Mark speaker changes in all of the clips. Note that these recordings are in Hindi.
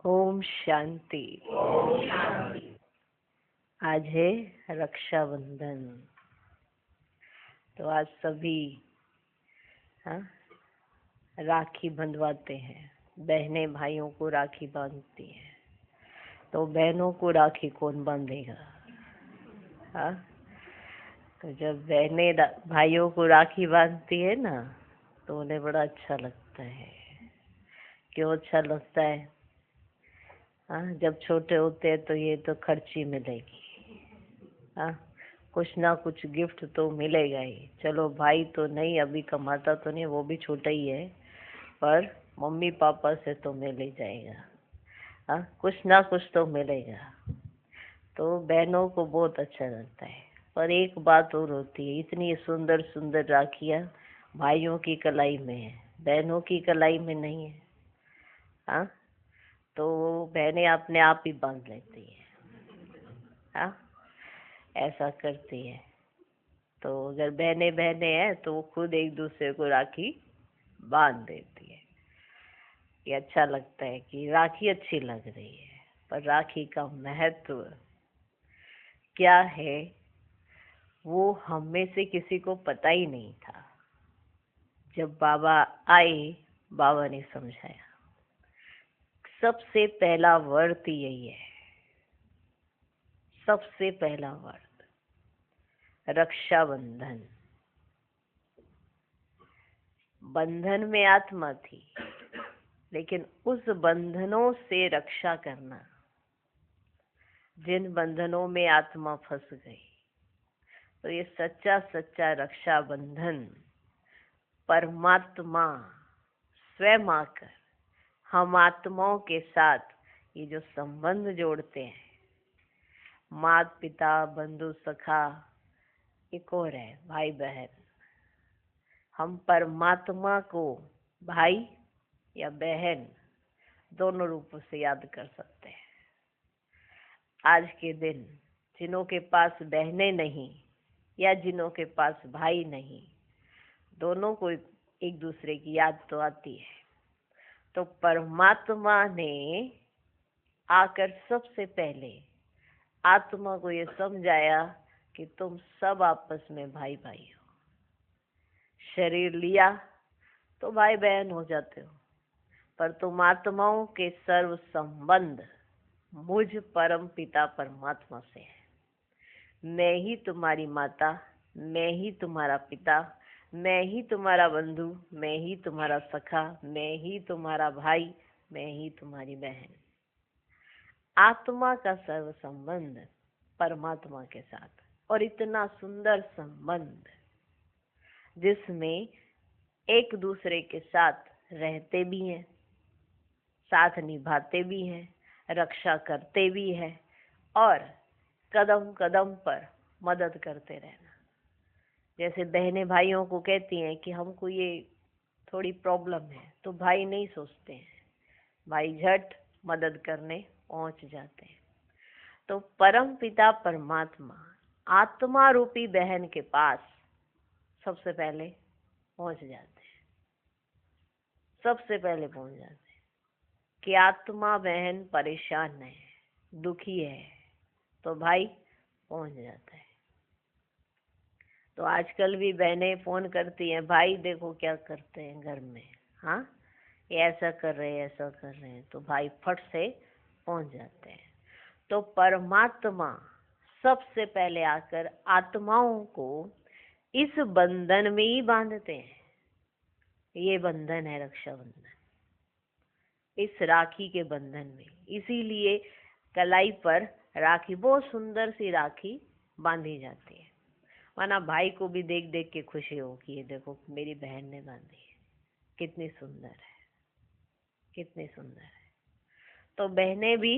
Speaker 1: ओम शांति। आज है रक्षाबंधन। तो आज सभी राखी बंधवाते हैं। बहनें भाइयों को राखी बांधती हैं। तो बहनों को राखी कौन बांधेगा? तो जब बहनें भाइयों को राखी बांधती है ना, तो उन्हें बड़ा अच्छा लगता है। क्यों अच्छा लगता है? जब छोटे होते हैं तो ये तो खर्ची मिलेगी, कुछ ना कुछ गिफ्ट तो मिलेगा ही। चलो भाई तो नहीं, अभी कमाता तो नहीं, वो भी छोटा ही है, पर मम्मी पापा से तो मिल ही जाएगा। कुछ ना कुछ तो मिलेगा। तो बहनों को बहुत अच्छा लगता है। पर एक बात और होती है, इतनी सुंदर सुंदर राखियां भाइयों की कलाई में है, बहनों की कलाई में नहीं है। तो बहनें अपने आप ही बांध लेती है। ऐसा करती है। तो अगर बहनें बहनें हैं तो वो खुद एक दूसरे को राखी बांध देती है। ये अच्छा लगता है कि राखी अच्छी लग रही है। पर राखी का महत्व क्या है वो हम में से किसी को पता ही नहीं था। जब बाबा आए, बाबा ने समझाया। सबसे पहला व्रत यही है, सबसे पहला व्रत रक्षाबंधन। बंधन में आत्मा थी, लेकिन उस बंधनों से रक्षा करना, जिन बंधनों में आत्मा फंस गई, तो ये सच्चा सच्चा रक्षाबंधन परमात्मा स्वयं आकर हम आत्माओं के साथ ये जो संबंध जोड़ते हैं, माता पिता बंधु सखा, एक और है भाई बहन। हम परमात्मा को भाई या बहन दोनों रूपों से याद कर सकते हैं। आज के दिन जिन्हों के पास बहनें नहीं या जिन्हों के पास भाई नहीं, दोनों को एक दूसरे की याद तो आती है। तो परमात्मा ने आकर सबसे पहले आत्मा को ये समझाया कि तुम सब आपस में भाई भाई हो। शरीर लिया तो भाई बहन हो जाते हो, पर तुम आत्माओं के सर्व संबंध मुझ परम पिता परमात्मा से है। मैं ही तुम्हारी माता, मैं ही तुम्हारा पिता, मैं ही तुम्हारा बंधु, मैं ही तुम्हारा सखा, मैं ही तुम्हारा भाई, मैं ही तुम्हारी बहन। आत्मा का सर्व संबंध परमात्मा के साथ, और इतना सुंदर संबंध जिसमें एक दूसरे के साथ रहते भी हैं, साथ निभाते भी हैं, रक्षा करते भी हैं, और कदम कदम पर मदद करते रहना। जैसे बहनें भाइयों को कहती हैं कि हमको ये थोड़ी प्रॉब्लम है, तो भाई नहीं सोचते हैं, भाई झट मदद करने पहुंच जाते हैं। तो परम पिता परमात्मा आत्मा रूपी बहन के पास सबसे पहले पहुंच जाते हैं, सबसे पहले पहुंच जाते हैं कि आत्मा बहन परेशान है, दुखी है, तो भाई पहुंच जाता है। तो आजकल भी बहनें फोन करती हैं, भाई देखो क्या करते हैं घर में, ये ऐसा कर रहे हैं, ऐसा कर रहे हैं, तो भाई फट से पहुंच जाते हैं। तो परमात्मा सबसे पहले आकर आत्माओं को इस बंधन में ही बांधते हैं। ये बंधन है रक्षाबंधन, इस राखी के बंधन में। इसीलिए कलाई पर राखी, बहुत सुंदर सी राखी बांधी जाती है, माना भाई को भी देख देख के खुशी हो कि ये देखो मेरी बहन ने बांधी है, कितनी सुंदर है, कितनी सुंदर है। तो बहनें भी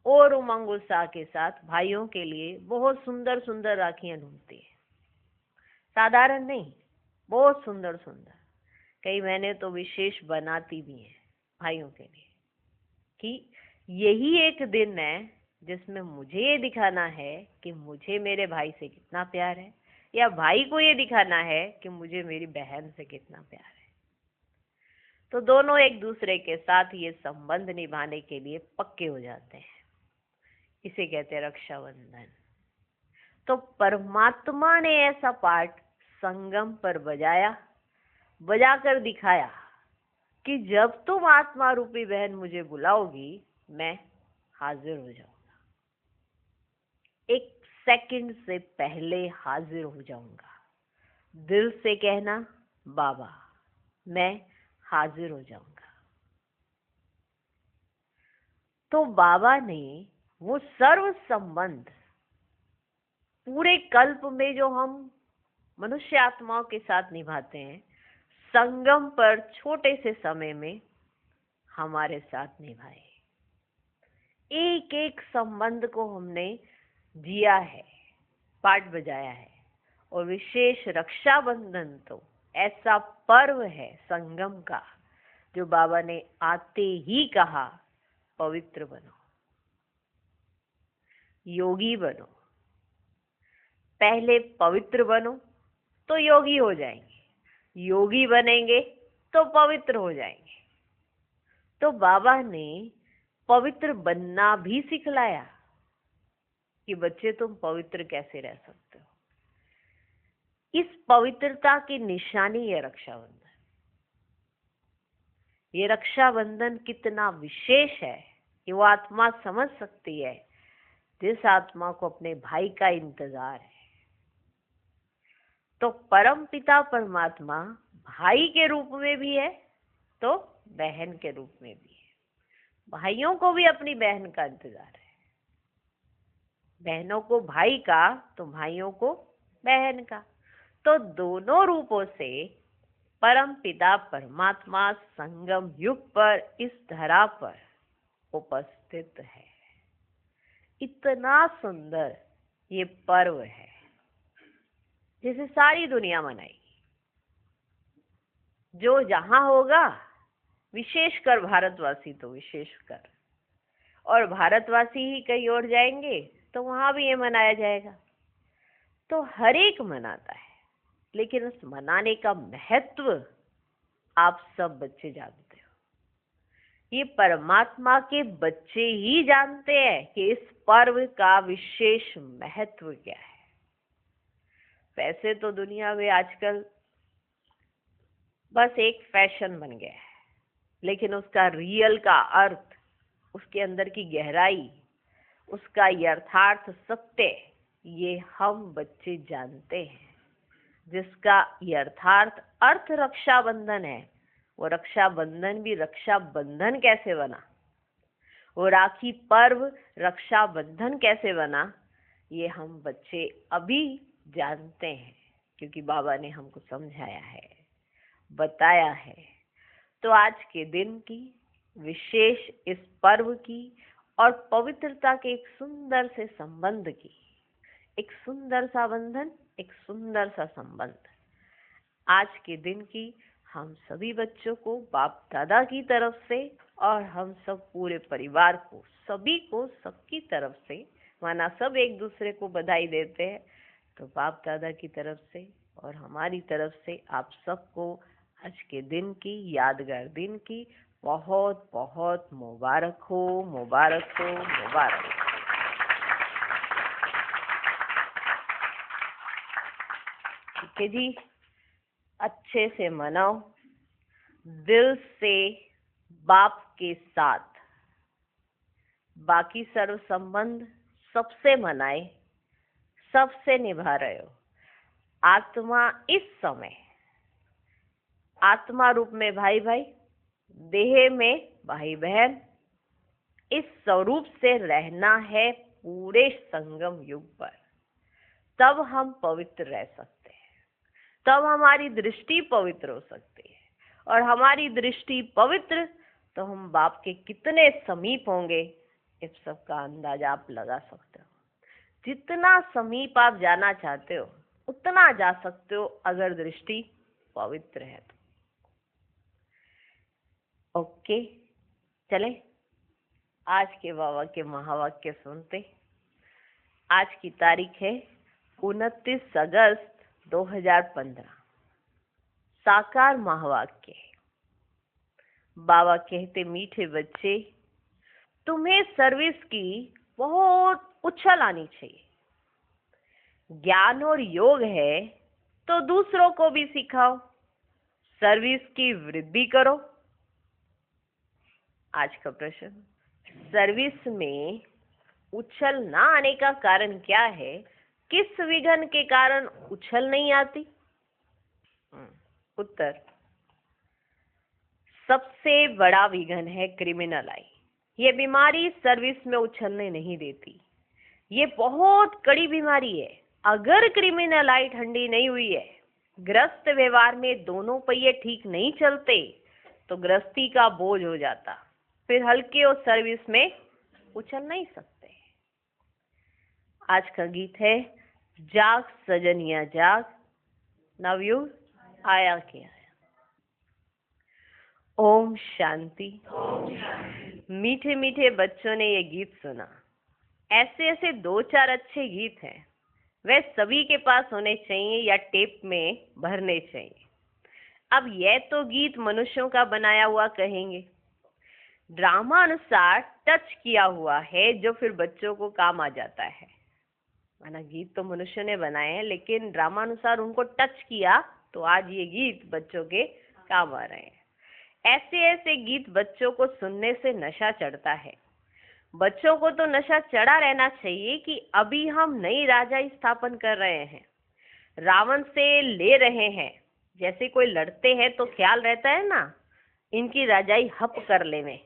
Speaker 1: और उमंग उत्साह के साथ भाइयों के लिए बहुत सुंदर सुंदर राखियां ढूंढती है। साधारण नहीं, बहुत सुंदर सुंदर। कई बहनें तो विशेष बनाती भी हैं भाइयों के लिए कि यही एक दिन है जिसमें मुझे ये दिखाना है कि मुझे मेरे भाई से कितना प्यार है, या भाई को ये दिखाना है कि मुझे मेरी बहन से कितना प्यार है। तो दोनों एक दूसरे के साथ ये संबंध निभाने के लिए पक्के हो जाते हैं। इसे कहते हैं रक्षाबंधन। तो परमात्मा ने ऐसा पाठ संगम पर बजाकर दिखाया कि जब तुम आत्मा रूपी बहन मुझे बुलाओगी, मैं हाजिर हो जाऊंगा। एक सेकंड से पहले हाजिर हो जाऊंगा। दिल से कहना, बाबा मैं हाजिर हो जाऊंगा। तो बाबा ने वो सर्व संबंध पूरे कल्प में जो हम मनुष्य आत्माओं के साथ निभाते हैं, संगम पर छोटे से समय में हमारे साथ निभाए। एक एक संबंध को हमने जिया है, पाठ बजाया है। और विशेष रक्षाबंधन तो ऐसा पर्व है संगम का, जो बाबा ने आते ही कहा, पवित्र बनो, योगी बनो। पहले पवित्र बनो तो योगी हो जाएंगे, योगी बनेंगे तो पवित्र हो जाएंगे। तो बाबा ने पवित्र बनना भी सिखलाया कि बच्चे तुम पवित्र कैसे रह सकते हो। इस पवित्रता की निशानी है रक्षाबंधन। ये रक्षाबंधन कितना विशेष है कि वो आत्मा समझ सकती है जिस आत्मा को अपने भाई का इंतजार है। तो परम पिता परमात्मा भाई के रूप में भी है तो बहन के रूप में भी है। भाइयों को भी अपनी बहन का इंतजार है, बहनों को भाई का तो भाइयों को बहन का। तो दोनों रूपों से परम पिता परमात्मा संगम युग पर इस धरा पर उपस्थित है। इतना सुंदर ये पर्व है जिसे सारी दुनिया मनाएगी। जो जहां होगा, विशेषकर भारतवासी तो विशेषकर, और भारतवासी ही कहीं और जाएंगे तो वहां भी ये मनाया जाएगा। तो हर एक मनाता है, लेकिन उस मनाने का महत्व आप सब बच्चे जानते हो। ये परमात्मा के बच्चे ही जानते हैं कि इस पर्व का विशेष महत्व क्या है। वैसे तो दुनिया में आजकल बस एक फैशन बन गया है, लेकिन उसका रियल का अर्थ, उसके अंदर की गहराई, उसका यथार्थ सत्य, ये हम बच्चे जानते हैं। जिसका यथार्थ अर्थ रक्षाबंधन है, वो रक्षाबंधन भी रक्षाबंधन कैसे बना, वो राखी पर्व रक्षाबंधन कैसे बना, ये हम बच्चे अभी जानते हैं, क्योंकि बाबा ने हमको समझाया है, बताया है। तो आज के दिन की विशेष इस पर्व की और पवित्रता के एक सुंदर से संबंध की, एक सुंदर सा बंधन, एक सुंदर सा संबंध, आज के दिन की हम सभी बच्चों को बाप दादा की तरफ से और हम सब पूरे परिवार को, सभी को, सबकी तरफ से, माना सब एक दूसरे को बधाई देते हैं, तो बाप दादा की तरफ से और हमारी तरफ से आप सबको आज के दिन की, यादगार दिन की बहुत बहुत मुबारक हो, मुबारक हो, मुबारक हो। ठीक है जी, अच्छे से मनाओ, दिल से बाप के साथ। बाकी सर्व संबंध सबसे मनाए, सबसे निभा रहे हो। आत्मा इस समय आत्मा रूप में भाई भाई, देह में भाई बहन, इस स्वरूप से रहना है पूरे संगम युग पर। तब हम पवित्र रह सकते हैं, तब हमारी दृष्टि पवित्र हो सकती है। और हमारी दृष्टि पवित्र तो हम बाप के कितने समीप होंगे, इस सब का अंदाजा आप लगा सकते हो। जितना समीप आप जाना चाहते हो उतना जा सकते हो, अगर दृष्टि पवित्र है तो। ओके, चले आज के बाबा के महावाक्य सुनते। आज की तारीख है 29 अगस्त 2015। साकार महावाक्य। बाबा कहते, मीठे बच्चे, तुम्हें सर्विस की बहुत उछल आनी चाहिए। ज्ञान और योग है तो दूसरों को भी सिखाओ, सर्विस की वृद्धि करो। आज का प्रश्न, सर्विस में उछल ना आने का कारण क्या है? किस विघ्न के कारण उछल नहीं आती? उत्तर, सबसे बड़ा विघ्न है क्रिमिनल आई। ये बीमारी सर्विस में उछलने नहीं देती। ये बहुत कड़ी बीमारी है। अगर क्रिमिनल आई ठंडी नहीं हुई है, गृहस्थ व्यवहार में दोनों पहिए ठीक नहीं चलते, तो गृहस्थी का बोझ हो जाता, फिर हल्के और सर्विस में उछल नहीं सकते। आज का गीत है, जाग सजनिया जाग, नवयुग आया के आया। ओम शांति। मीठे मीठे बच्चों ने ये गीत सुना। ऐसे ऐसे 2-4 अच्छे गीत हैं, वे सभी के पास होने चाहिए या टेप में भरने चाहिए। अब यह तो गीत मनुष्यों का बनाया हुआ कहेंगे, ड्रामा अनुसार टच किया हुआ है, जो फिर बच्चों को काम आ जाता है। माना गीत तो मनुष्य ने बनाए हैं, लेकिन ड्रामा अनुसार उनको टच किया तो आज ये गीत बच्चों के काम आ रहे हैं। ऐसे ऐसे गीत बच्चों को सुनने से नशा चढ़ता है। बच्चों को तो नशा चढ़ा रहना चाहिए कि अभी हम नई राजाई स्थापन कर रहे हैं, रावण से ले रहे हैं। जैसे कोई लड़ते हैं तो ख्याल रहता है ना, इनकी राजाई हप कर ले में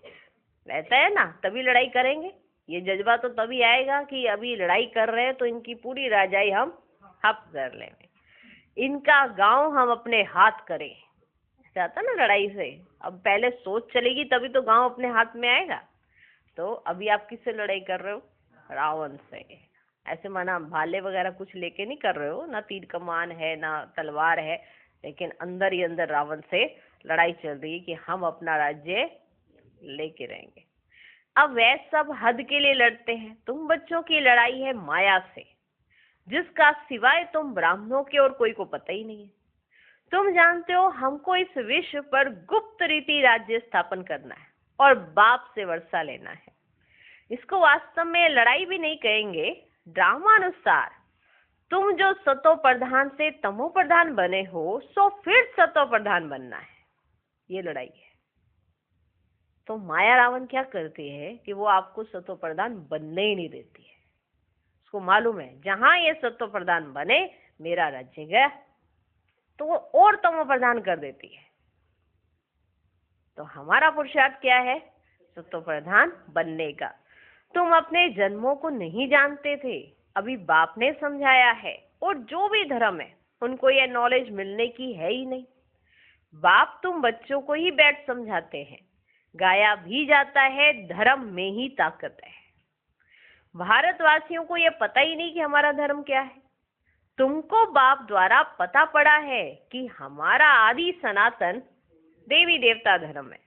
Speaker 1: रहता है ना, तभी लड़ाई करेंगे। ये जज्बा तो तभी आएगा कि अभी लड़ाई कर रहे हैं तो इनकी पूरी राजाई हम हप कर ले में, इनका गांव हम अपने हाथ करें। ऐसा आता ना लड़ाई से। अब पहले सोच चलेगी तभी तो गांव अपने हाथ में आएगा। तो अभी आप किससे लड़ाई कर रहे हो? रावण से। ऐसे माना भाले वगैरह कुछ लेके नहीं कर रहे हो, ना तीर कमान है ना तलवार है, लेकिन अंदर ही अंदर रावण से लड़ाई चल रही है कि हम अपना राज्य लेके रहेंगे। अब वह सब हद के लिए लड़ते हैं। तुम बच्चों की लड़ाई है माया से, जिसका सिवाय तुम ब्राह्मणों के और कोई को पता ही नहीं है। तुम जानते हो हमको इस विश्व पर गुप्त रीति राज्य स्थापन करना है और बाप से वर्षा लेना है। इसको वास्तव में लड़ाई भी नहीं कहेंगे। ड्रामानुसार तुम जो सतो प्रधान से तमो प्रधान बने हो, सो फिर सतो प्रधान बनना है, ये लड़ाई है। तो माया रावण क्या करती है कि वो आपको सतो प्रधान बनने ही नहीं देती है। उसको मालूम है जहां ये सतो प्रधान बने मेरा राज्य गया, तो वो और तमो प्रधान कर देती है। तो हमारा पुरुषार्थ क्या है? सतो प्रधान बनने का। तुम अपने जन्मों को नहीं जानते थे, अभी बाप ने समझाया है, और जो भी धर्म है उनको यह नॉलेज मिलने की है ही नहीं। बाप तुम बच्चों को ही बैठ समझाते हैं। गाया भी जाता है, धर्म में ही ताकत है। भारतवासियों को यह पता ही नहीं कि हमारा धर्म क्या है। तुमको बाप द्वारा पता पड़ा है कि हमारा आदि सनातन देवी देवता धर्म है।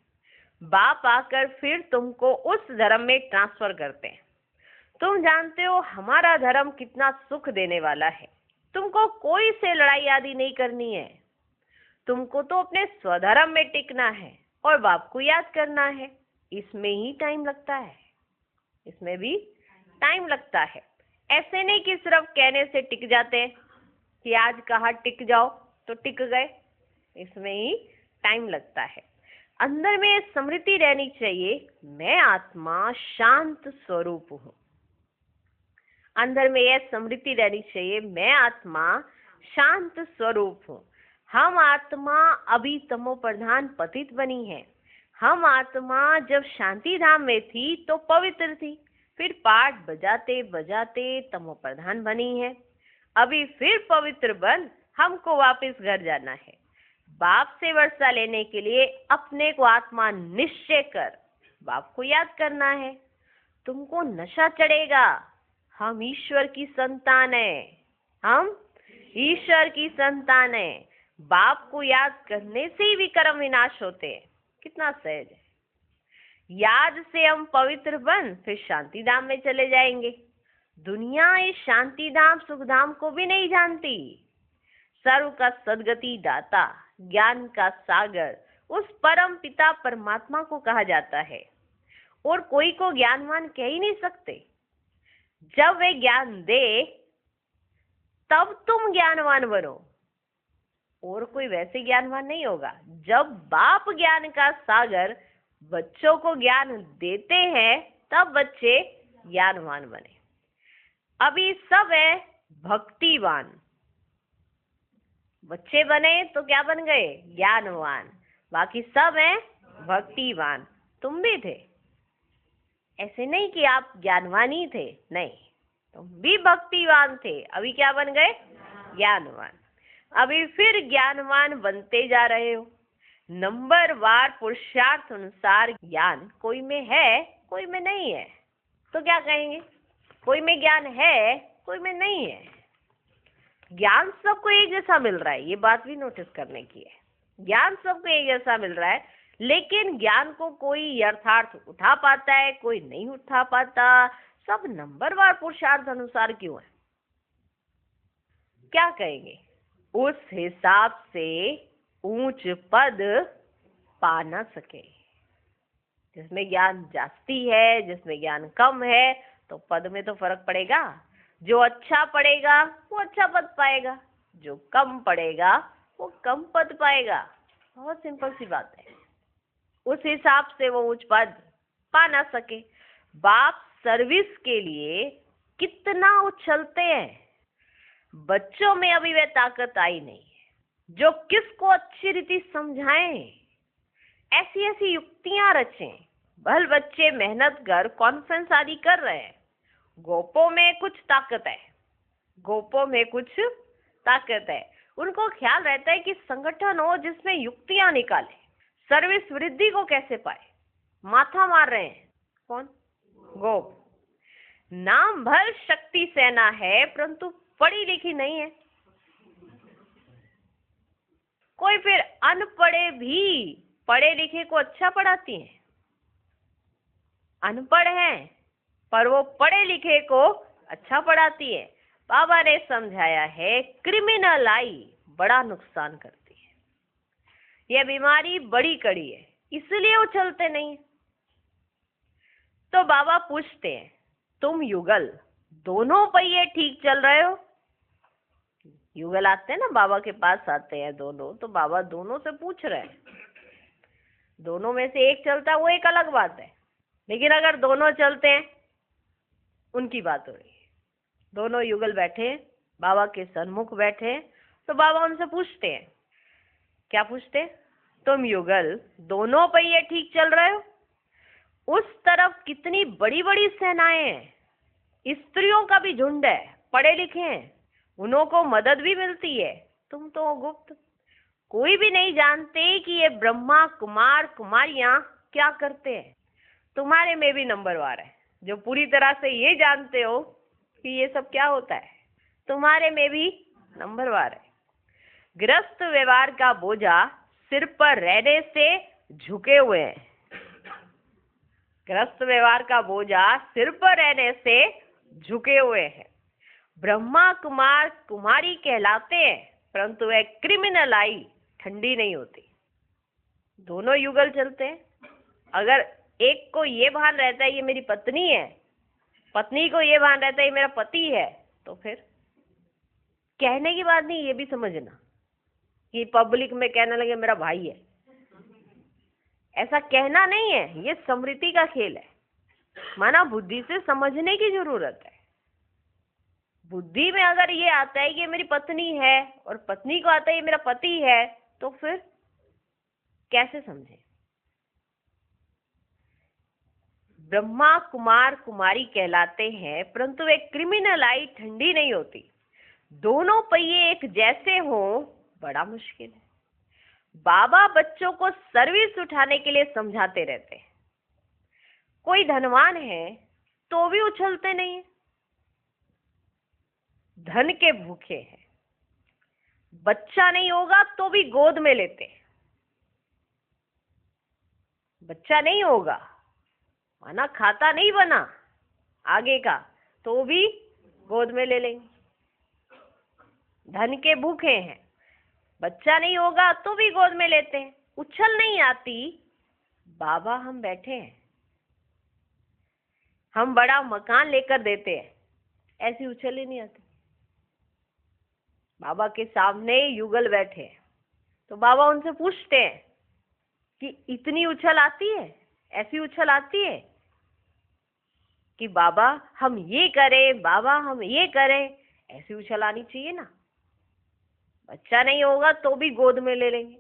Speaker 1: बाप आकर फिर तुमको उस धर्म में ट्रांसफर करते हैं। तुम जानते हो हमारा धर्म कितना सुख देने वाला है। तुमको कोई से लड़ाई आदि नहीं करनी है। तुमको तो अपने स्वधर्म में टिकना है और बाप को याद करना है। इसमें ही टाइम लगता है, इसमें भी टाइम लगता है। ऐसे नहीं कि सिर्फ कहने से टिक जाते हैं कि आज कहा टिक जाओ तो टिक गए। इसमें ही टाइम लगता है। अंदर में स्मृति रहनी चाहिए, मैं आत्मा शांत स्वरूप हूँ। अंदर में यह स्मृति रहनी चाहिए, मैं आत्मा शांत स्वरूप हूँ। हम आत्मा अभी तमो प्रधान पतित बनी है। हम आत्मा जब शांति धाम में थी तो पवित्र थी, फिर पाठ बजाते बजाते तमो प्रधान बनी है। अभी फिर पवित्र बन हमको वापस घर जाना है। बाप से वर्षा लेने के लिए अपने को आत्मा निश्चय कर बाप को याद करना है। तुमको नशा चढ़ेगा, हम ईश्वर की संतान है, हम ईश्वर की संतान है। बाप को याद करने से ही विकर्म विनाश होते हैं। कितना सहज है। याद से हम पवित्र बन फिर शांति धाम में चले जाएंगे। दुनिया इस शांति धाम सुख धाम को भी नहीं जानती। सर्व का सदगति दाता, ज्ञान का सागर, उस परम पिता परमात्मा को कहा जाता है। और कोई को ज्ञानवान कह ही नहीं सकते। जब वे ज्ञान दे तब तुम ज्ञानवान बनो, और कोई वैसे ज्ञानवान नहीं होगा। जब बाप ज्ञान का सागर बच्चों को ज्ञान देते हैं तब बच्चे ज्ञानवान बने। अभी सब है भक्तिवान, बच्चे बने तो क्या बन गए? ज्ञानवान। बाकी सब है भक्तिवान। तुम भी थे, ऐसे नहीं कि आप ज्ञानवान ही थे, नहीं, तुम भी भक्तिवान थे। अभी क्या बन गए? ज्ञानवान। अभी फिर ज्ञानवान बनते जा रहे हो। नंबरवार पुरुषार्थ अनुसार ज्ञान कोई में है, कोई में नहीं है। तो क्या कहेंगे? कोई में ज्ञान है, कोई में नहीं है। ज्ञान सबको एक जैसा मिल रहा है, ये बात भी नोटिस करने की है। ज्ञान सबको एक जैसा मिल रहा है, लेकिन ज्ञान को कोई यथार्थ उठा पाता है, कोई नहीं उठा पाता। सब नंबरवार पुरुषार्थ अनुसार क्यों है? क्या कहेंगे? उस हिसाब से ऊंच पद पा न सके। जिसमें ज्ञान जास्ती है, जिसमें ज्ञान कम है, तो पद में तो फर्क पड़ेगा। जो अच्छा पढ़ेगा वो अच्छा पद पाएगा, जो कम पढ़ेगा वो कम पद पाएगा। बहुत सिंपल सी बात है। उस हिसाब से वो उच्च पद पा ना सके। बाप सर्विस के लिए कितना उछलते हैं, बच्चों में अभी वह ताकत आई नहीं है जो किसको अच्छी रीति समझाएं, ऐसी ऐसी युक्तियां रचें। भल बच्चे मेहनत कर कॉन्फ्रेंस आदि कर रहे हैं, गोपों में कुछ ताकत है, गोपों में कुछ ताकत है। उनको ख्याल रहता है कि संगठन हो जिसमें युक्तियां निकाले, सर्विस वृद्धि को कैसे पाए। माथा मार रहे हैं कौन? गोप। नाम भर शक्ति सेना है, परंतु पढ़ी लिखी नहीं है। कोई फिर अनपढ़े भी पढ़े लिखे को अच्छा पढ़ाती हैं। अनपढ़ हैं पर वो पढ़े लिखे को अच्छा पढ़ाती है। बाबा ने समझाया है क्रिमिनल आई बड़ा नुकसान करती है। यह बीमारी बड़ी कड़ी है, इसलिए उछलते नहीं। तो बाबा पूछते हैं, तुम युगल दोनों पहिए ठीक चल रहे हो? युगल आते हैं ना, बाबा के पास आते हैं दोनों, तो बाबा दोनों से पूछ रहे हैं। दोनों में से एक चलता है वो एक अलग बात है, लेकिन अगर दोनों चलते हैं उनकी बात हो रही है। दोनों युगल बैठे, बाबा के सन्मुख बैठे, तो बाबा उनसे पूछते हैं, क्या पूछते हैं? तुम युगल दोनों पहिए ठीक चल रहे हो? उस तरफ कितनी बड़ी बड़ी सेनाएं हैं, स्त्रियों का भी झुंड है, पढ़े लिखे हैं, उन्हों को मदद भी मिलती है। तुम तो गुप्त, कोई भी नहीं जानते कि ये ब्रह्मा कुमार कुमारियां क्या करते हैं। तुम्हारे में भी नंबरवार है जो पूरी तरह से ये जानते हो कि ये सब क्या होता है। तुम्हारे में भी नंबरवार है। गृहस्थ व्यवहार का बोझा सिर पर रहने से झुके हुए हैं। गृहस्थ व्यवहार का बोझा सिर पर रहने से झुके हुए हैं। ब्रह्मा कुमार कुमारी कहलाते हैं, परंतु वह क्रिमिनल आई ठंडी नहीं होती। दोनों युगल चलते हैं। अगर एक को ये भान रहता है ये मेरी पत्नी है, पत्नी को ये भान रहता है ये मेरा पति है, तो फिर कहने की बात नहीं, ये भी समझना कि पब्लिक में कहने लगे मेरा भाई है, ऐसा कहना नहीं है। ये स्मृति का खेल है। माना बुद्धि से समझने की जरूरत है। बुद्धि में अगर ये आता है कि ये मेरी पत्नी है और पत्नी को आता है ये मेरा पति है, तो फिर कैसे समझे? ब्रह्मा कुमार कुमारी कहलाते हैं, परंतु वे क्रिमिनल आई ठंडी नहीं होती। दोनों पहिए एक जैसे हो बड़ा मुश्किल है। बाबा बच्चों को सर्विस उठाने के लिए समझाते रहते हैं। कोई धनवान है तो भी उछलते नहीं है, धन के भूखे हैं। बच्चा नहीं होगा तो भी गोद में लेते हैं। बच्चा नहीं होगा, माना खाता नहीं बना आगे का, तो भी गोद में ले लेंगे। धन के भूखे हैं, बच्चा नहीं होगा तो भी गोद में लेते हैं। उछल नहीं आती, बाबा हम बैठे हैं, हम बड़ा मकान लेकर देते हैं, ऐसी उछल ही नहीं आती। बाबा के सामने युगल बैठे हैं तो बाबा उनसे पूछते हैं कि इतनी उछल आती है, ऐसी उछल आती है कि बाबा हम ये करें, बाबा हम ये करें, ऐसी उछल आनी चाहिए ना। बच्चा नहीं होगा तो भी गोद में ले लेंगे,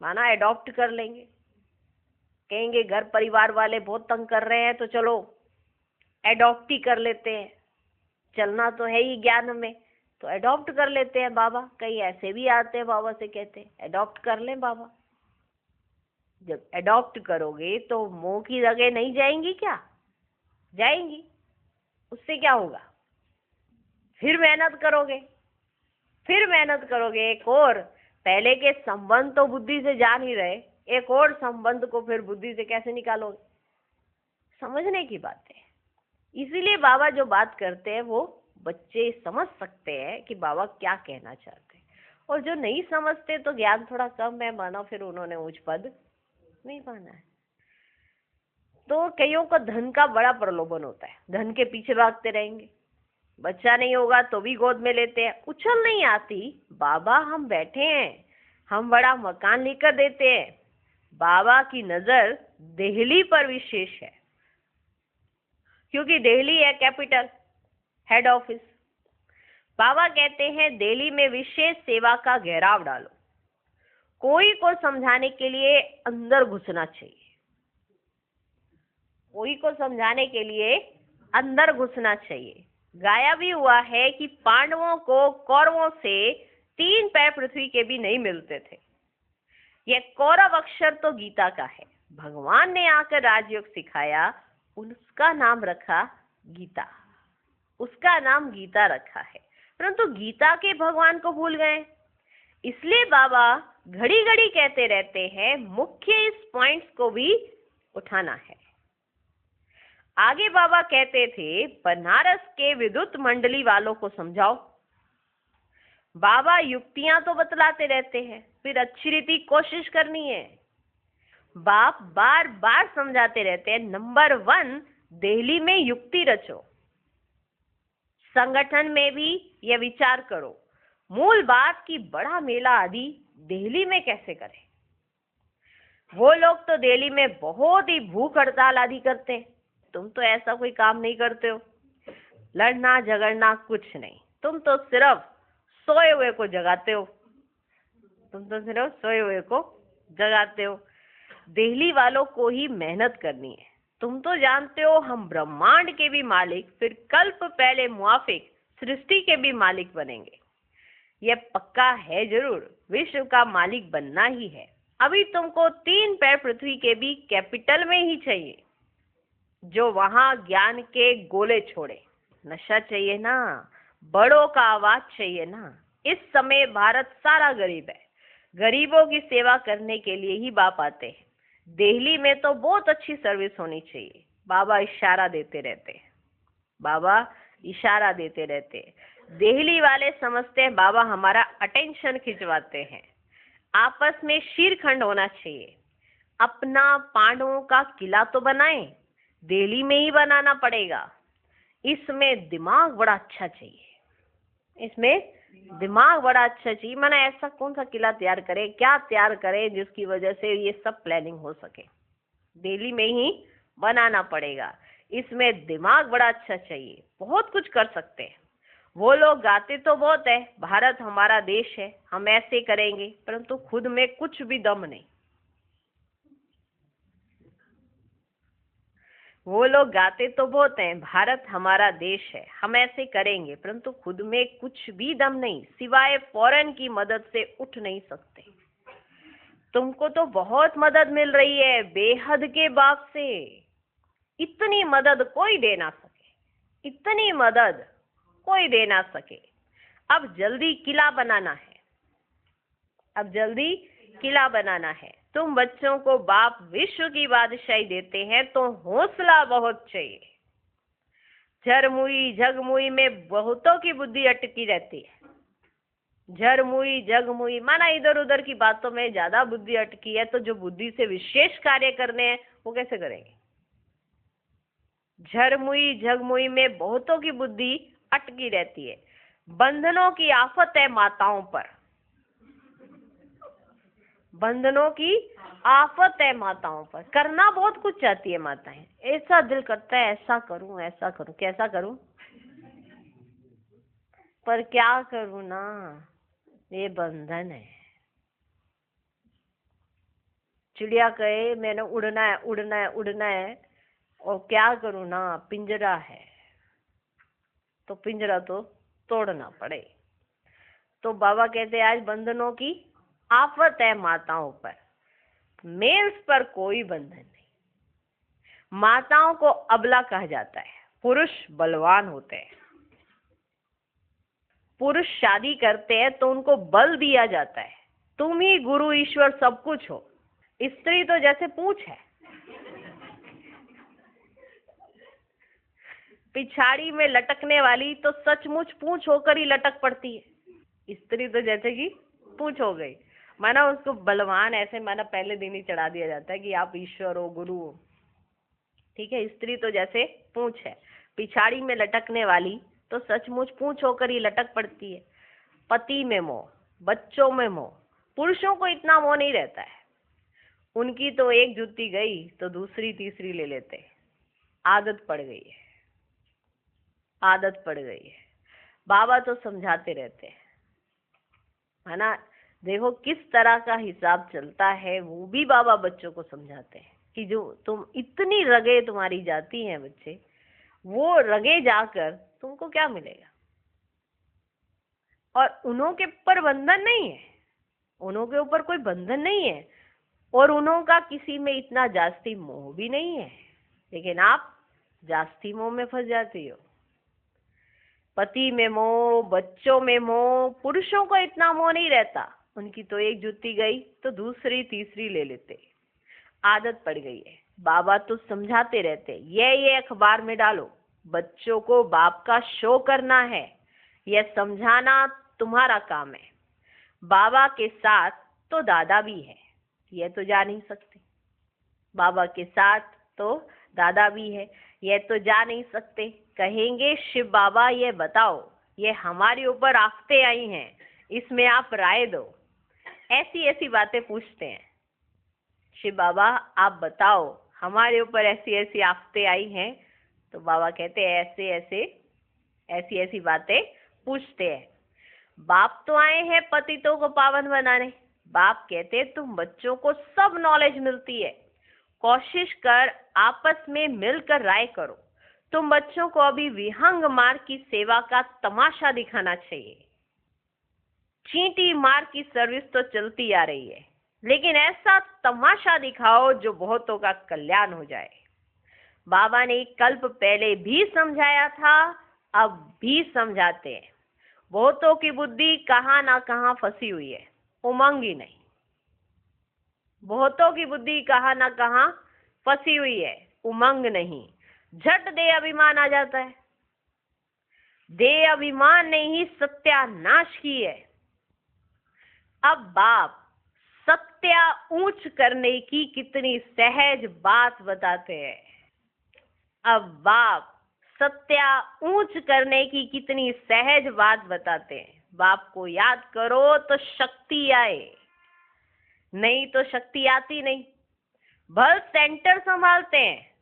Speaker 1: माना एडॉप्ट कर लेंगे, कहेंगे घर परिवार वाले बहुत तंग कर रहे हैं तो चलो एडॉप्ट ही कर लेते हैं, चलना तो है ही ज्ञान में, तो एडॉप्ट कर लेते हैं बाबा। कई ऐसे भी आते हैं, बाबा से कहते हैं एडॉप्ट कर लें बाबा। जब एडॉप्ट करोगे तो मुंह की जगह नहीं जाएंगी क्या? जाएंगी। उससे क्या होगा? फिर मेहनत करोगे, फिर मेहनत करोगे, एक और पहले के संबंध तो बुद्धि से जान ही रहे, एक और संबंध को फिर बुद्धि से कैसे निकालोगे? समझने की बात है। इसीलिए बाबा जो बात करते हैं वो बच्चे समझ सकते हैं कि बाबा क्या कहना चाहते हैं, और जो नहीं समझते तो ज्ञान थोड़ा कम है, मानो फिर उन्होंने उच्च पद नहीं पाना है। तो कईयों को धन का बड़ा प्रलोभन होता है, धन के पीछे भागते रहेंगे, बच्चा नहीं होगा तो भी गोद में लेते हैं। उछल नहीं आती, बाबा हम बैठे हैं, हम बड़ा मकान लेकर देते हैं। बाबा की नजर दिल्ली पर विशेष है, क्योंकि दिल्ली है कैपिटल, हेड ऑफिस। बाबा कहते हैं दिल्ली में विशेष सेवा का घेराव डालो। कोई को समझाने के लिए अंदर घुसना चाहिए, कोई को समझाने के लिए अंदर घुसना चाहिए। गाया भी हुआ है कि पांडवों को कौरवों से 3 पैर पृथ्वी के भी नहीं मिलते थे। यह कौरव अक्षर तो गीता का है, भगवान ने आकर राजयोग सिखाया, उसका नाम रखा गीता, उसका नाम गीता रखा है। परंतु गीता के भगवान को भूल गए, इसलिए बाबा घड़ी घड़ी कहते रहते हैं मुख्य इस पॉइंट्स को भी उठाना है। आगे बाबा कहते थे बनारस के विद्युत मंडली वालों को समझाओ। बाबा युक्तियां तो बतलाते रहते हैं, फिर अच्छी रीति कोशिश करनी है। बाप बार बार समझाते रहते हैं, नंबर 1 दिल्ली में युक्ति रचो, संगठन में भी यह विचार करो, मूल बात की बड़ा मेला आदि दिल्ली में कैसे करें। वो लोग तो दिल्ली में बहुत ही भूख हड़ताल आदि करते हैं, तुम तो ऐसा कोई काम नहीं करते हो, लड़ना झगड़ना कुछ नहीं, तुम तो सिर्फ सोए हुए को जगाते हो, तुम तो सिर्फ सोए हुए को जगाते हो। दिल्ली वालों को ही मेहनत करनी है। तुम तो जानते हो हम ब्रह्मांड के भी मालिक, फिर कल्प पहले मुआफिक सृष्टि के भी मालिक बनेंगे। यह पक्का है जरूर, विश्व का मालिक बनना ही है। अभी तुमको 3 पैर पृथ्वी के भी कैपिटल में ही चाहिए, जो वहां ज्ञान के गोले छोड़े। नशा चाहिए ना, बड़ों का आवाज चाहिए ना। इस समय भारत सारा गरीब है, गरीबों की सेवा करने के लिए ही बाप आते हैं। दिल्ली में तो बहुत अच्छी सर्विस होनी चाहिए। बाबा इशारा देते रहते हैं, बाबा इशारा देते रहते हैं। दिल्ली वाले समझते हैं बाबा हमारा अटेंशन खिंचवाते हैं। आपस में शीरखंड होना चाहिए। अपना पांडवों का किला तो बनाएं, दिल्ली में ही बनाना पड़ेगा। इसमें दिमाग बड़ा अच्छा चाहिए, इसमें दिमाग बड़ा अच्छा चाहिए। माना ऐसा कौन सा किला तैयार करे, क्या तैयार करे जिसकी वजह से ये सब प्लानिंग हो सके, दिल्ली में ही बनाना पड़ेगा। इसमें दिमाग बड़ा अच्छा चाहिए, बहुत कुछ कर सकते हैं। वो लोग गाते तो बहुत है, भारत हमारा देश है, हम ऐसे करेंगे, परंतु खुद में कुछ भी दम नहीं। वो लोग गाते तो बहुत हैं, भारत हमारा देश है, हम ऐसे करेंगे, परंतु खुद में कुछ भी दम नहीं, सिवाय फॉरेन की मदद से उठ नहीं सकते। तुमको तो बहुत मदद मिल रही है बेहद के बाप से, इतनी मदद कोई दे ना सके, इतनी मदद कोई दे ना सके। अब जल्दी किला बनाना है, अब जल्दी किला बनाना है। तुम बच्चों को बाप विश्व की बादशाही देते हैं तो हौसला बहुत चाहिए। झरमुई झगमुई में बहुतों की बुद्धि अटकी रहती है। झरमुई जगमुई, माना इधर उधर की बातों में ज्यादा बुद्धि अटकी है, तो जो बुद्धि से विशेष कार्य करने हैं वो कैसे करेंगे? झरमुई झगमुई में बहुतों की बुद्धि अटकी रहती है। बंधनों की आफत है माताओं पर, बंधनों की आफत है माताओं पर। करना बहुत कुछ चाहती है माताएं, ऐसा दिल करता है ऐसा करूं ऐसा करूं, कैसा करूं, पर क्या करूं ना, ये बंधन है। चिड़िया कहे मैंने उड़ना है उड़ना है उड़ना है, और क्या करूं ना, पिंजरा है, तो पिंजरा तो तोड़ना पड़े। तो बाबा कहते हैं आज बंधनों की आफत है माताओं पर, मेल्स पर कोई बंधन नहीं। माताओं को अबला कहा जाता है, पुरुष बलवान होते हैं। पुरुष शादी करते हैं तो उनको बल दिया जाता है, तुम ही गुरु ईश्वर सब कुछ हो। स्त्री तो जैसे पूंछ है, पिछाड़ी में लटकने वाली तो सचमुच पूंछ होकर ही लटक पड़ती है। स्त्री तो जैसे कि पूंछ हो गई, माना उसको बलवान ऐसे माना पहले दिन ही चढ़ा दिया जाता है कि आप ईश्वर हो गुरु हो। ठीक है, स्त्री तो जैसे पूंछ है, पिछाड़ी में लटकने वाली तो सचमुच पूंछ होकर ही लटक पड़ती है। पति में मोह, बच्चों में मोह, पुरुषों को इतना मोह नहीं रहता है, उनकी तो एक जूती गई तो दूसरी तीसरी ले लेते, आदत पड़ गई है, आदत पड़ गई है। बाबा तो समझाते रहते हैं, है ना, देखो किस तरह का हिसाब चलता है, वो भी बाबा बच्चों को समझाते हैं कि जो तुम इतनी रगे तुम्हारी जाती हैं बच्चे, वो रगे जाकर तुमको क्या मिलेगा। और उन्हों के ऊपर बंधन नहीं है, उन्हों के ऊपर कोई बंधन नहीं है, और उन्हों का किसी में इतना जास्ती मोह भी नहीं है, लेकिन आप जास्ती मोह में फंस जाती हो। पति में मोह, बच्चों में मोह, पुरुषों को इतना मोह नहीं रहता, उनकी तो एक जूती गई तो दूसरी तीसरी ले लेते, आदत पड़ गई है। बाबा तो समझाते रहते, ये अखबार में डालो, बच्चों को बाप का शो करना है, यह समझाना तुम्हारा काम है। बाबा के साथ तो दादा भी है, यह तो जा नहीं सकते। बाबा के साथ तो दादा भी है, यह तो जा नहीं सकते। कहेंगे शिव बाबा ये बताओ, ये हमारे ऊपर आफतें आई हैं, इसमें आप राय दो। ऐसी ऐसी बातें पूछते हैं, शिव बाबा आप बताओ हमारे ऊपर ऐसी ऐसी आफतें आई हैं। तो बाबा कहते हैं ऐसी ऐसी बातें पूछते हैं। बाप तो आए हैं पतितों को पावन बनाने। बाप कहते तुम बच्चों को सब नॉलेज मिलती है, कोशिश कर आपस में मिलकर राय करो। तुम बच्चों को अभी विहंग मार्ग की सेवा का तमाशा दिखाना चाहिए। चींटी मार्ग की सर्विस तो चलती आ रही है, लेकिन ऐसा तमाशा दिखाओ जो बहुतों का कल्याण हो जाए। बाबा ने एक कल्प पहले भी समझाया था, अब भी समझाते हैं। बहुतों की बुद्धि कहाँ ना कहाँ फंसी हुई है, उमंग ही नहीं। बहुतों की बुद्धि कहाँ ना कहाँ फंसी हुई है, उमंग नहीं। झट दे अभिमान आ जाता है। दे अभिमान ने ही सत्यानाश की है। अब बाप सत्या ऊंच करने की कितनी सहज बात बताते हैं। अब बाप सत्या ऊंच करने की कितनी सहज बात बताते हैं। बाप को याद करो तो शक्ति आए, नहीं तो शक्ति आती नहीं। भल सेंटर संभालते हैं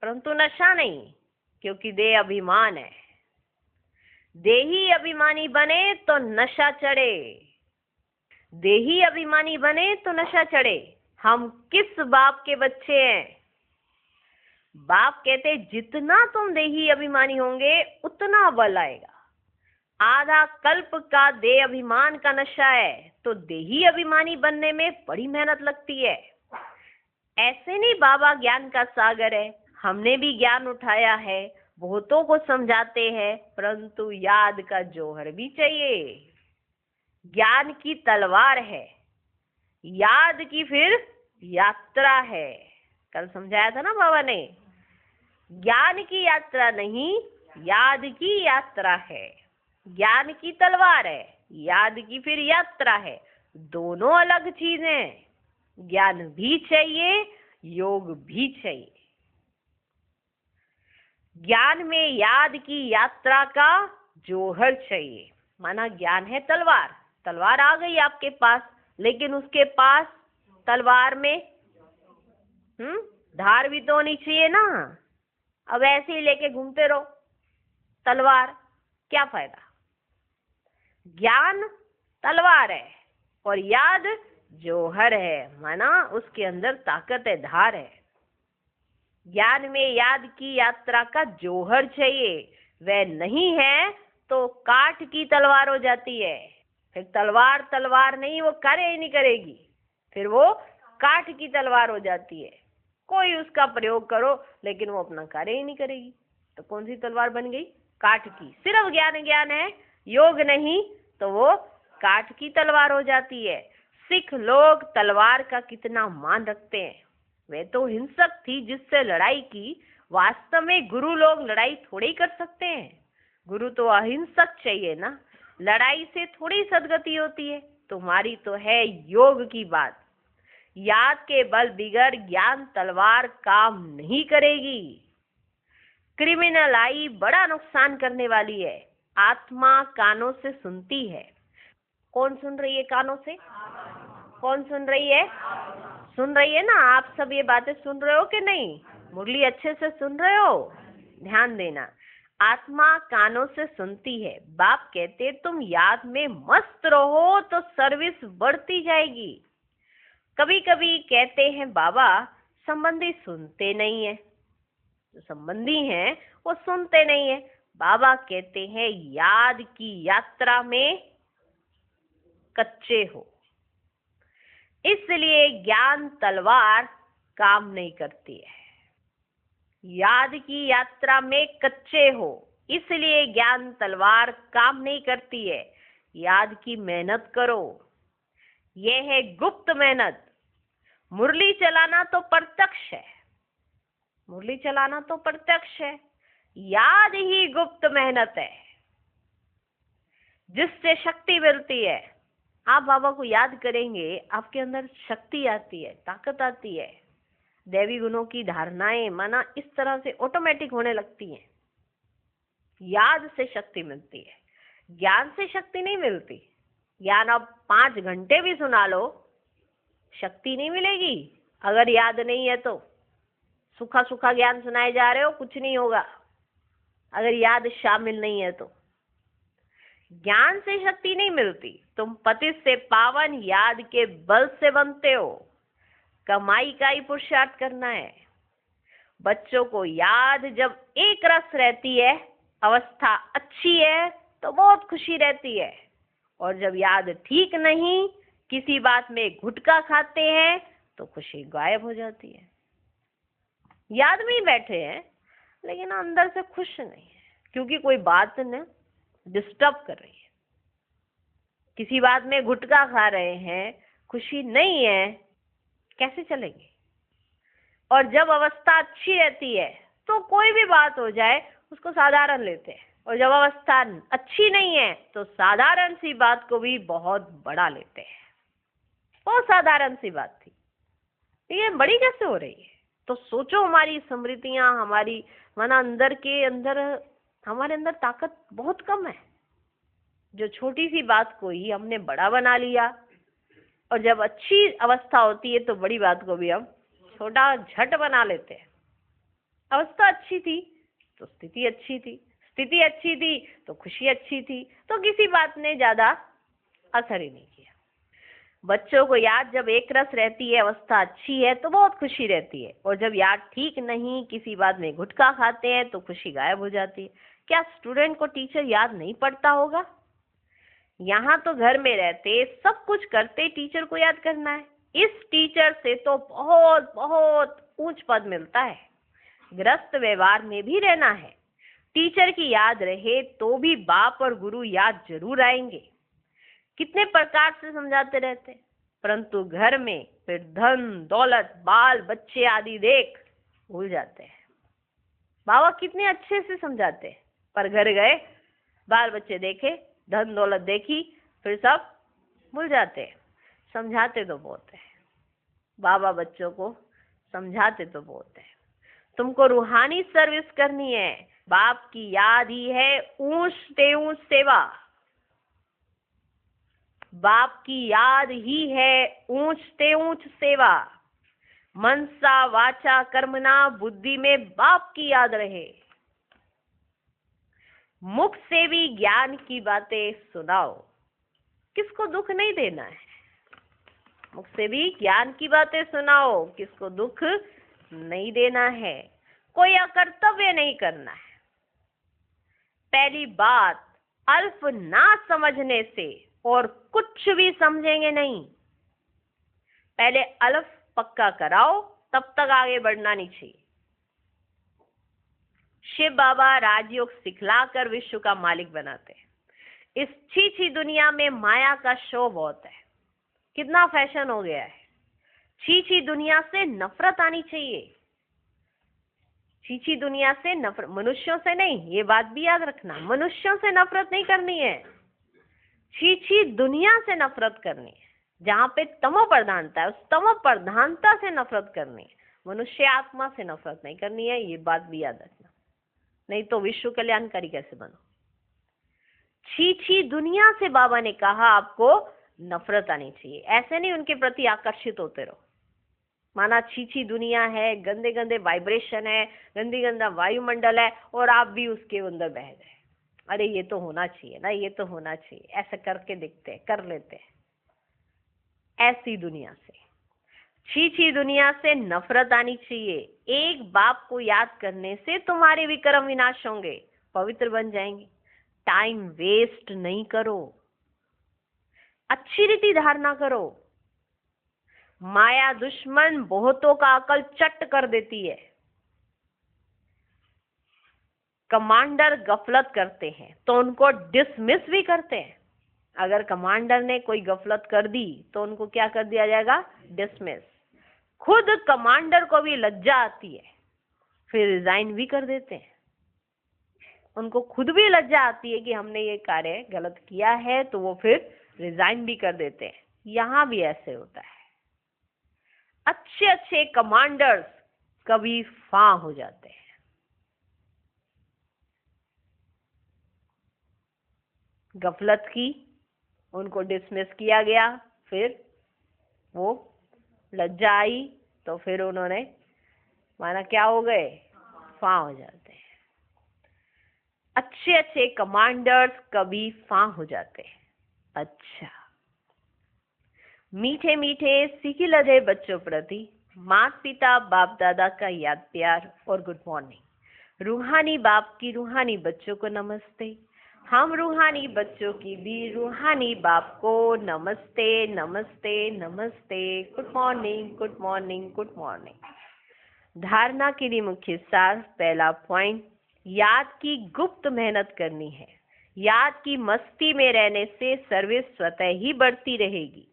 Speaker 1: परंतु नशा नहीं, क्योंकि देह अभिमान है। देही अभिमानी बने तो नशा चढ़े, देही अभिमानी बने तो नशा चढ़े। हम किस बाप के बच्चे हैं? बाप कहते जितना तुम देही अभिमानी होंगे उतना बल आएगा। आधा कल्प का देह अभिमान का नशा है, तो देही अभिमानी बनने में बड़ी मेहनत लगती है। ऐसे नहीं बाबा ज्ञान का सागर है, हमने भी ज्ञान उठाया है, बहुतों को समझाते हैं, परंतु याद का जौहर भी चाहिए। ज्ञान की तलवार है, याद की फिर यात्रा है। कल समझाया था ना बाबा ने, ज्ञान की यात्रा नहीं, याद की यात्रा है। ज्ञान की तलवार है, याद की फिर यात्रा है, दोनों अलग चीजें हैं। ज्ञान भी चाहिए, योग भी चाहिए। ज्ञान में याद की यात्रा का जोहर चाहिए। माना ज्ञान है तलवार, तलवार आ गई आपके पास, लेकिन उसके पास तलवार में धार भी तो होनी चाहिए ना। अब ऐसे ही लेके घूमते रहो तलवार, क्या फायदा। ज्ञान तलवार है और याद जोहर है, माना उसके अंदर ताकत है, धार है। ज्ञान में याद की यात्रा का जोहर चाहिए, वह नहीं है तो काठ की तलवार हो जाती है। फिर तलवार तलवार नहीं, वो कार्य ही नहीं करेगी, फिर वो काठ की तलवार हो जाती है। कोई उसका प्रयोग करो लेकिन वो अपना कार्य ही नहीं करेगी, तो कौन सी तलवार बन गई? काठ की। सिर्फ ज्ञान ज्ञान है, योग नहीं, तो वो काठ की तलवार हो जाती है। सिख लोग तलवार का कितना मान रखते हैं। वे तो हिंसक थी जिससे लड़ाई की, वास्तव में गुरु लोग लड़ाई थोड़ी कर सकते हैं। गुरु तो अहिंसक चाहिए ना, लड़ाई से थोड़ी सदगति होती है। तुम्हारी तो है योग की बात। याद के बल बिगड़ ज्ञान तलवार काम नहीं करेगी। क्रिमिनल आई बड़ा नुकसान करने वाली है। आत्मा कानों से सुनती है। कौन सुन रही है कानों से? कौन सुन रही है? सुन रही है ना? आप सब ये बातें सुन रहे हो कि नहीं? मुरली अच्छे से सुन रहे हो? ध्यान देना। आत्मा कानों से सुनती है। बाप कहते तुम याद में मस्त रहो तो सर्विस बढ़ती जाएगी। कभी कभी कहते हैं बाबा संबंधी सुनते नहीं है, जो संबंधी हैं वो सुनते नहीं है। बाबा कहते हैं याद की यात्रा में कच्चे हो, इसलिए ज्ञान तलवार काम नहीं करती है। याद की यात्रा में कच्चे हो, इसलिए ज्ञान तलवार काम नहीं करती है। याद की मेहनत करो, यह है गुप्त मेहनत। मुरली चलाना तो प्रत्यक्ष है, मुरली चलाना तो प्रत्यक्ष है, याद ही गुप्त मेहनत है जिससे शक्ति मिलती है। आप बाबा को याद करेंगे, आपके अंदर शक्ति आती है, ताकत आती है, दैवी गुणों की धारणाएं माना इस तरह से ऑटोमेटिक होने लगती हैं। याद से शक्ति मिलती है, ज्ञान से शक्ति नहीं मिलती। ज्ञान अब 5 घंटे भी सुना लो, शक्ति नहीं मिलेगी अगर याद नहीं है तो। सूखा सूखा ज्ञान सुनाए जा रहे हो, कुछ नहीं होगा अगर याद शामिल नहीं है तो। ज्ञान से शक्ति नहीं मिलती। तुम पतित से पावन याद के बल से बनते हो। कमाई का ही पुरुषार्थ करना है। बच्चों को याद जब एक रस रहती है, अवस्था अच्छी है तो बहुत खुशी रहती है, और जब याद ठीक नहीं, किसी बात में गुटखा खाते हैं तो खुशी गायब हो जाती है। याद में ही बैठे हैं लेकिन अंदर से खुश नहीं है, क्योंकि कोई बात न डिस्टर्ब कर रही है। किसी बात में गुटखा खा रहे हैं, खुशी नहीं है, कैसे चलेंगे? और जब अवस्था अच्छी रहती है तो कोई भी बात हो जाए उसको साधारण लेते हैं, और जब अवस्था अच्छी नहीं है तो साधारण सी बात को भी बहुत बड़ा लेते हैं। बहुत साधारण सी बात थी, ये बड़ी कैसे हो रही है? तो सोचो, हमारी स्मृतियां, हमारी माना अंदर के अंदर, हमारे अंदर ताकत बहुत कम है। जो छोटी सी बात को ही हमने बड़ा बना लिया, और जब अच्छी अवस्था होती है तो बड़ी बात को भी हम छोटा झट बना लेते हैं। अवस्था अच्छी थी तो स्थिति अच्छी थी, स्थिति अच्छी थी तो खुशी अच्छी थी, तो किसी बात ने ज्यादा असर ही नहीं किया। बच्चों को याद जब एक रस रहती है, अवस्था अच्छी है तो बहुत खुशी रहती है, और जब याद ठीक नहीं, किसी बात में गुटखा खाते हैं तो खुशी गायब हो जाती है। क्या स्टूडेंट को टीचर याद नहीं पड़ता होगा? यहाँ तो घर में रहते सब कुछ करते टीचर को याद करना है। इस टीचर से तो बहुत बहुत ऊंच पद मिलता है। गृहस्थ व्यवहार में भी रहना है, टीचर की याद रहे तो भी बाप और गुरु याद जरूर आएंगे। कितने प्रकार से समझाते रहते, परंतु घर में फिर धन दौलत बाल बच्चे आदि देख भूल जाते हैं। बाबा कितने अच्छे से समझाते हैं, पर घर गए, बाल बच्चे देखे, धन दौलत देखी, फिर सब भूल जाते हैं। समझाते तो बहुत है, बाबा बच्चों को समझाते तो बहुत है। तुमको रूहानी सर्विस करनी है, बाप की याद ही है ऊंच से ऊंच सेवा। बाप की याद ही है ऊंच से ऊंच सेवा। मनसा वाचा कर्मणा, बुद्धि में बाप की याद रहे। मुख से भी ज्ञान की बातें सुनाओ, किसको दुख नहीं देना है। मुख से भी ज्ञान की बातें सुनाओ, किसको दुख नहीं देना है। कोई अकर्तव्य नहीं करना है। पहली बात, अल्प ना समझने से और कुछ भी समझेंगे नहीं। पहले अल्प पक्का कराओ, तब तक आगे बढ़ना नहीं चाहिए। शिव बाबा राजयोग सिखलाकर विश्व का मालिक बनाते हैं। इस छीछी दुनिया में माया का शो बहुत है। कितना फैशन हो गया है। छीछी दुनिया से नफरत आनी चाहिए। छीछी दुनिया से नफरत, मनुष्यों से नहीं, ये बात भी याद रखना। मनुष्यों से नफरत नहीं करनी है, छीछी दुनिया से नफरत करनी है। जहां पे तमो प्रधानता है, उस तमो प्रधानता से नफरत करनी है। मनुष्य आत्मा से नफरत नहीं करनी है, ये बात भी याद रखना। नहीं तो विश्व कल्याणकारी कैसे बनो। छीछी दुनिया से बाबा ने कहा आपको नफरत आनी चाहिए। ऐसे नहीं उनके प्रति आकर्षित होते रहो। माना छीछी दुनिया है, गंदे गंदे वाइब्रेशन है, गंदी गंदा वायुमंडल है, और आप भी उसके अंदर बह गए। अरे ये तो होना चाहिए ना, ये तो होना चाहिए, ऐसा करके दिखते हैं, कर लेते हैं। ऐसी दुनिया से, छीछी दुनिया से नफरत आनी चाहिए। एक बाप को याद करने से तुम्हारे विक्रम विनाश होंगे, पवित्र बन जाएंगे। टाइम वेस्ट नहीं करो, अच्छी रीति धारणा करो। माया दुश्मन बहुतों का अकल चट कर देती है। कमांडर गफलत करते हैं तो उनको डिसमिस भी करते हैं। अगर कमांडर ने कोई गफलत कर दी तो उनको क्या कर दिया जाएगा? डिसमिस। खुद कमांडर को भी लज्जा आती है, फिर रिजाइन भी कर देते हैं। उनको खुद भी लज्जा आती है कि हमने ये कार्य गलत किया है, तो वो फिर रिजाइन भी कर देते हैं। यहां भी ऐसे होता है। अच्छे अच्छे कमांडर्स कभी फां हो जाते हैं। गफलत की, उनको डिसमिस किया गया, फिर वो लज्जा आई तो फिर उन्होंने माना क्या हो गए? फां हो जाते हैं। अच्छे अच्छे कमांडर्स कभी फां हो जाते हैं। अच्छा, मीठे मीठे सीखी लदे बच्चों प्रति माता पिता बाप दादा का याद प्यार और गुड मॉर्निंग। रूहानी बाप की रूहानी बच्चों को नमस्ते। हम रूहानी बच्चों की भी रूहानी बाप को नमस्ते नमस्ते नमस्ते। Good morning good morning good morning. धारणा के लिए मुख्य सार, पहला पॉइंट, याद की गुप्त मेहनत करनी है। याद की मस्ती में रहने से सर्विस स्वतः ही बढ़ती रहेगी।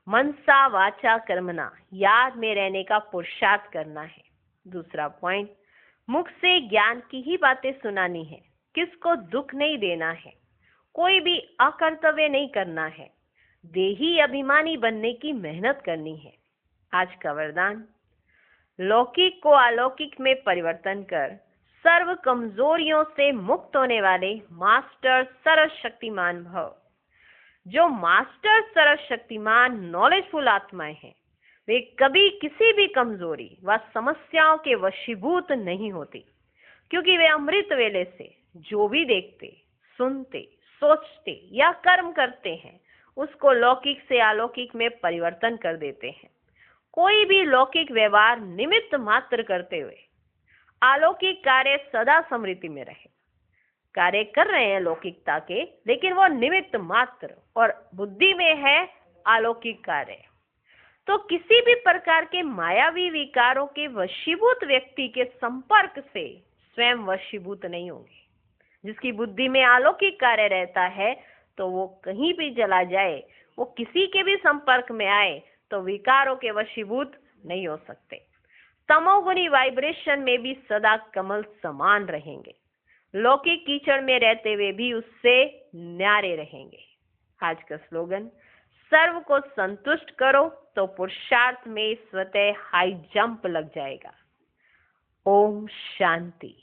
Speaker 1: मनसा वाचा कर्मणा, याद में रहने का पुरुषार्थ करना है। दूसरा पॉइंट, मुख से ज्ञान की ही बातें सुनानी है, किसको दुख नहीं देना है, कोई भी अकर्तव्य नहीं करना है, देही अभिमानी बनने की मेहनत करनी है। आज का वरदान, लौकिक को अलौकिक में परिवर्तन कर सर्व कमजोरियों से मुक्त होने वाले मास्टर सर्वशक्तिमान भव। जो मास्टर सर्वशक्तिमान नॉलेजफुल आत्माएं हैं, वे कभी किसी भी कमजोरी व समस्याओं के वशीभूत नहीं होती, क्योंकि वे अमृत वेले से जो भी देखते, सुनते, सोचते या कर्म करते हैं, उसको लौकिक से अलौकिक में परिवर्तन कर देते हैं। कोई भी लौकिक व्यवहार निमित्त मात्र करते हुए अलौकिक कार्य सदा स्मृति में रहे। कार्य कर रहे हैं लौकिकता के, लेकिन वो निमित्त मात्र और बुद्धि में है अलौकिक कार्य। तो किसी भी प्रकार के मायावी विकारों के वशीभूत व्यक्ति के संपर्क से स्वयं वशीभूत नहीं होंगे। जिसकी बुद्धि में अलौकिक कार्य रहता है, तो वो कहीं भी चला जाए, वो किसी के भी संपर्क में आए, तो विकारों के वशीभूत नहीं हो सकते। तमोगुणी वाइब्रेशन में भी सदा कमल समान रहेंगे। लौकिक कीचड़ में रहते हुए भी उससे न्यारे रहेंगे। आज का स्लोगन, सर्व को संतुष्ट करो तो पुरुषार्थ में स्वतः हाई जंप लग जाएगा। ओम शांति।